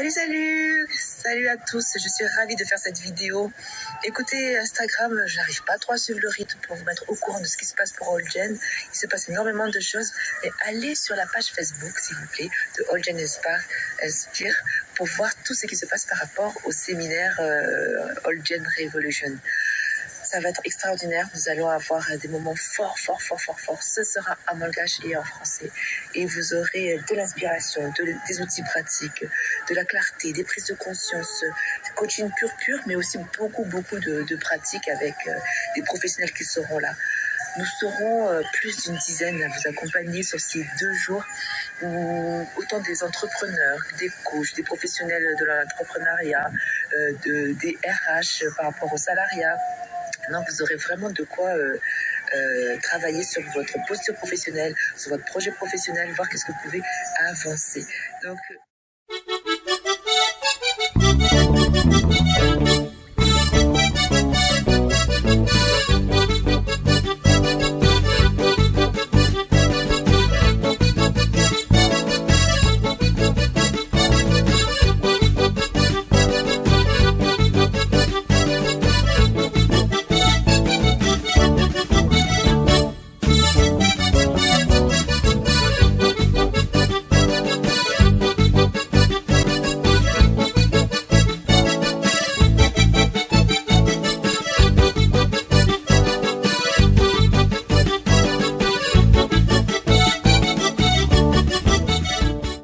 Salut, salut! Salut à tous, je suis ravie de faire cette vidéo. Écoutez, Instagram, j'arrive pas trop à suivre le rythme pour vous mettre au courant de ce qui se passe pour Allgen. Il se passe énormément de choses, mais allez sur la page Facebook, s'il vous plaît, de Allgen Inspire pour voir tout ce qui se passe par rapport au séminaire Allgen Revolution. Ça va être extraordinaire. Nous allons avoir des moments forts. Ce sera en malgache et en français. Et vous aurez de l'inspiration, des outils pratiques, de la clarté, des prises de conscience, du coaching pur, mais aussi beaucoup de pratiques avec des professionnels qui seront là. Nous serons plus d'une dizaine à vous accompagner sur ces 2 jours où autant des entrepreneurs, des coachs, des professionnels de l'entrepreneuriat, des RH par rapport au salariat. Non, vous aurez vraiment de quoi travailler sur votre posture professionnelle, sur votre projet professionnel, voir qu'est-ce que vous pouvez avancer. Donc